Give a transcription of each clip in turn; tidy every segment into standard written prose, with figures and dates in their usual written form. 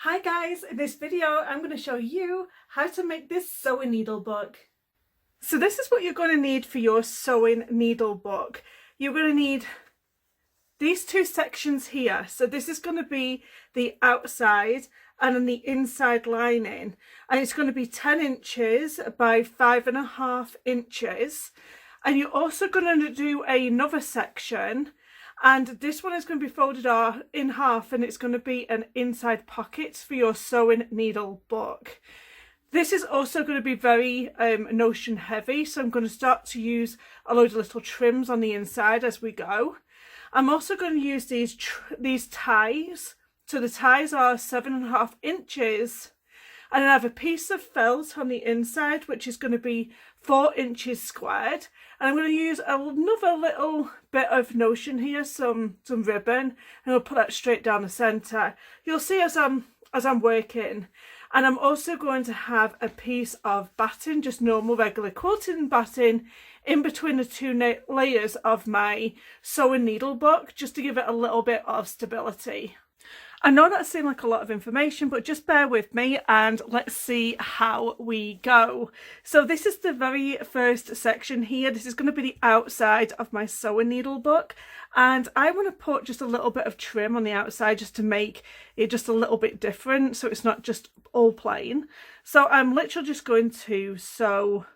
Hi guys, in this video I'm going to show you how to make this sewing needle book. So this is what you're going to need for your sewing needle book. You're going to need these two sections here. So this is going to be the outside and then the inside lining, and it's going to be 10 inches by 5.5 inches. And you're also going to do another section, and this one is going to be folded in half, and it's going to be an inside pocket for your sewing needle book. This is also going to be very notion heavy, so I'm going to start to use a load of little trims on the inside as we go. I'm also going to use these ties. So the ties are 7.5 inches, and I have a piece of felt on the inside which is going to be 4 inches squared, and I'm going to use another little bit of notion here, some ribbon, and I'll put that straight down the centre. You'll see as I'm working. And I'm also going to have a piece of batting, just normal regular quilting batting, in between the two layers of my sewing needle book, just to give it a little bit of stability. I know that seemed like a lot of information, but just bear with me and let's see how we go. So this is the very first section here. This is going to be the outside of my sewing needle book, and I want to put just a little bit of trim on the outside just to make it just a little bit different, so it's not just all plain. So I'm literally just going to sew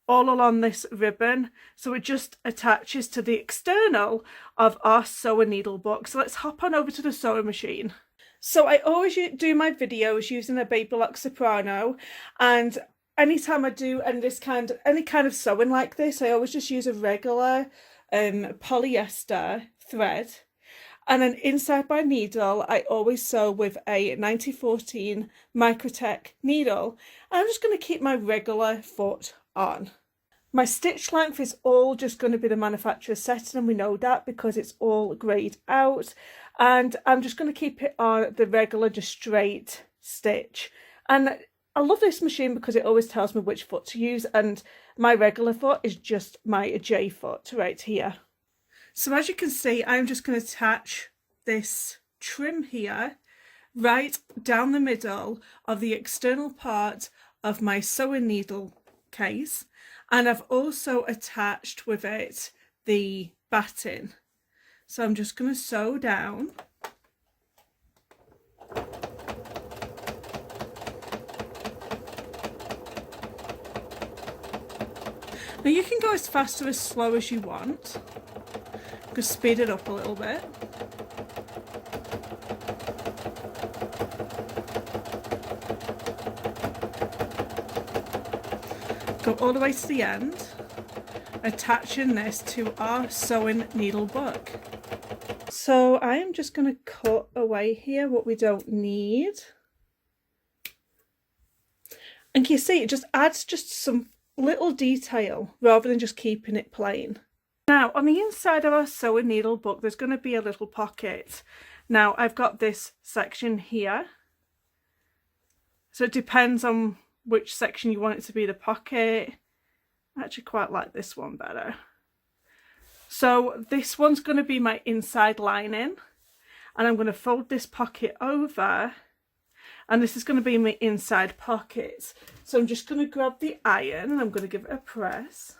all along this ribbon, so it just attaches to the external of our sewing needle book. So let's hop on over to the sewing machine. So I always do my videos using a baby lock soprano, and anytime I do any kind of sewing like this, I always just use a regular polyester thread, and then inside my needle I always sew with a 9014 Microtech needle, and I'm just going to keep my regular foot on. My stitch length is all just going to be the manufacturer's setting, and we know that because it's all greyed out, and I'm just going to keep it on the regular just straight stitch. And I love this machine because it always tells me which foot to use, and my regular foot is just my J foot right here. So as you can see, I'm just going to attach this trim here right down the middle of the external part of my sewing needle case, and I've also attached with it the batting. So I'm just going to sew down. Now you can go as fast or as slow as you want. You can speed it up a little bit. Go all the way to the end, attaching this to our sewing needle book. So I am just going to cut away here what we don't need. And you see, it just adds just some little detail rather than just keeping it plain. Now on the inside of our sewing needle book there's going to be a little pocket. Now I've got this section here, so it depends on which section you want it to be the pocket. I actually quite like this one better. So this one's going to be my inside lining, and I'm going to fold this pocket over, and this is going to be my inside pocket. So I'm just going to grab the iron and I'm going to give it a press.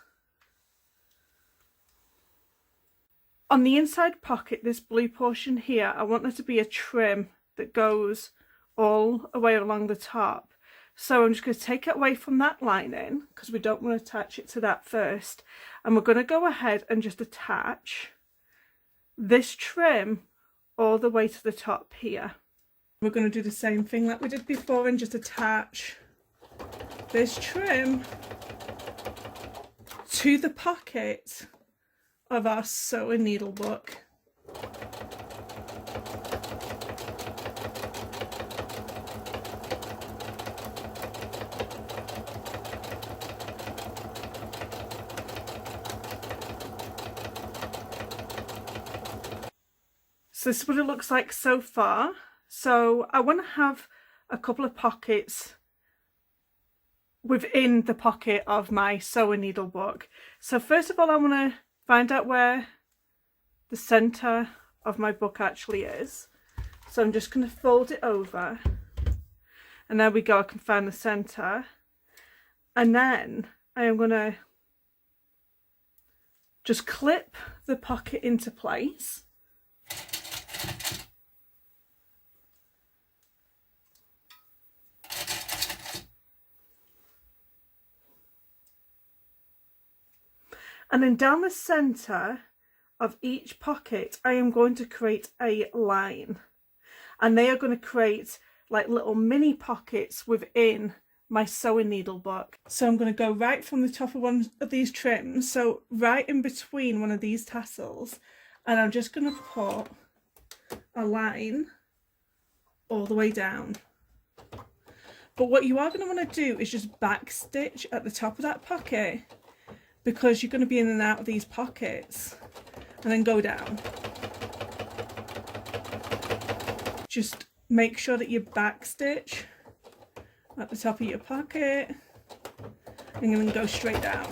On the inside pocket, this blue portion here, I want there to be a trim that goes all the way along the top. So I'm just going to take it away from that lining because we don't want to attach it to that first. And we're going to go ahead and just attach this trim all the way to the top here. We're going to do the same thing like we did before and just attach this trim to the pocket of our sewing needle book. So this is what it looks like so far. So I want to have a couple of pockets within the pocket of my sewing needle book. So first of all, I want to find out where the centre of my book actually is. So I'm just going to fold it over And there we go, I can find the center. And then I am going to just clip the pocket into place. And then down the center of each pocket, I am going to create a line. And they are going to create like little mini pockets within my sewing needle book. So I'm going to go right from the top of one of these trims, so right in between one of these tassels, and I'm just going to put a line all the way down. But what you are going to want to do is just back stitch at the top of that pocket, because you're going to be in and out of these pockets, and then go down. Just make sure that you back stitch at the top of your pocket and then go straight down.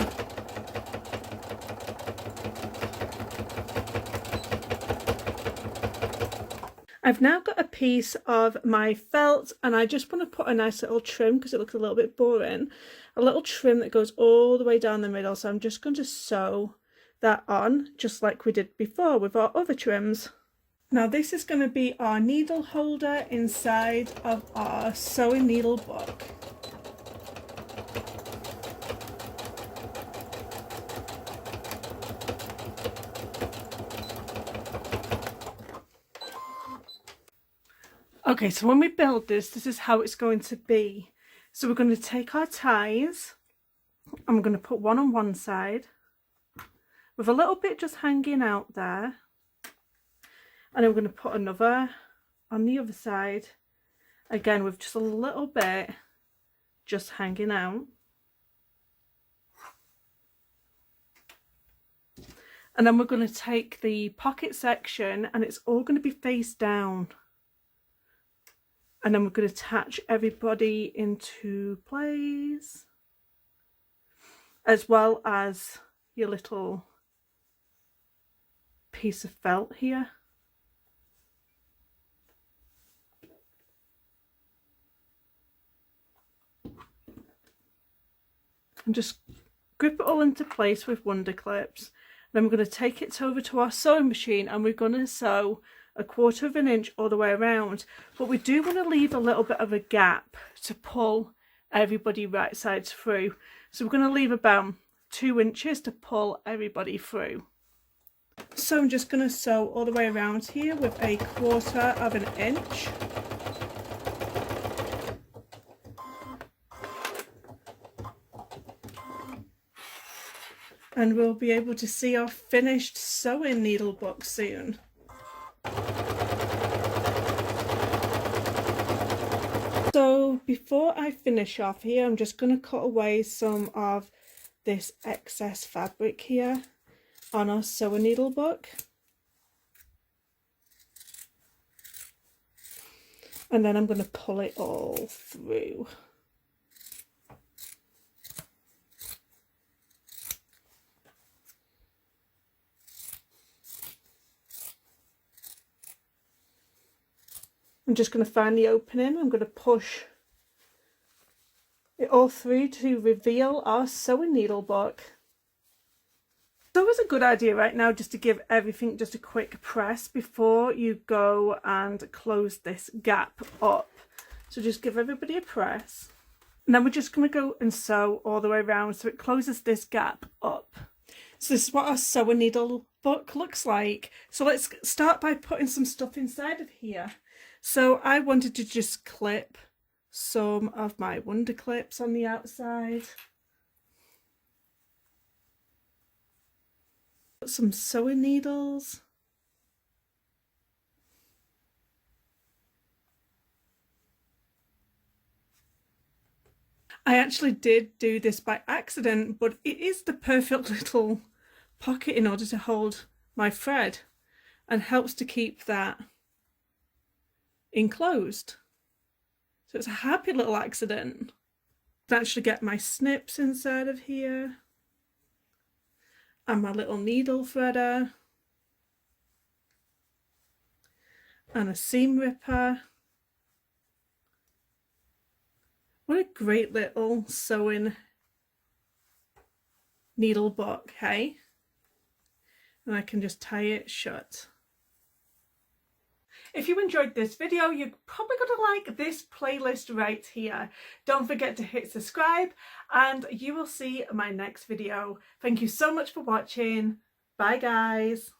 I've now got a piece of my felt, and I just want to put a nice little trim because it looks a little bit boring. A little trim that goes all the way down the middle, so I'm just going to sew that on just like we did before with our other trims. Now this is going to be our needle holder inside of our sewing needle book. Okay, so when we build this, this is how it's going to be. So we're going to take our ties and we're going to put one on one side with a little bit just hanging out there. And then we're going to put another on the other side, again with just a little bit just hanging out. And then we're going to take the pocket section and it's all going to be face down. And then we're going to attach everybody into place, as well as your little piece of felt here. And just grip it all into place with wonder clips. Then we're going to take it over to our sewing machine and we're going to sew 1/4 of an inch all the way around. But we do want to leave a little bit of a gap to pull everybody right sides through. So we're going to leave about 2 inches to pull everybody through. So I'm just going to sew all the way around here with 1/4 of an inch. And we'll be able to see our finished sewing needle book soon. So before I finish off here, I'm just going to cut away some of this excess fabric here on our sewing needle book. And then I'm going to pull it all through. I'm just going to find the opening. I'm going to push it all through to reveal our sewing needle book. So it's a good idea right now just to give everything just a quick press before you go and close this gap up. So just give everybody a press. And then we're just going to go and sew all the way around so it closes this gap up. So this is what our sewing needle book looks like. So let's start by putting some stuff inside of here. So I wanted to just clip some of my wonder clips on the outside. Put some sewing needles. I actually did do this by accident, but it is the perfect little pocket in order to hold my thread and helps to keep that enclosed. So it's a happy little accident. I actually get my snips inside of here and my little needle threader and a seam ripper What a great little sewing needle book, hey? And I can just tie it shut. If you enjoyed this video, you're probably going to like this playlist right here. Don't forget to hit subscribe and you will see my next video. Thank you so much for watching. Bye guys.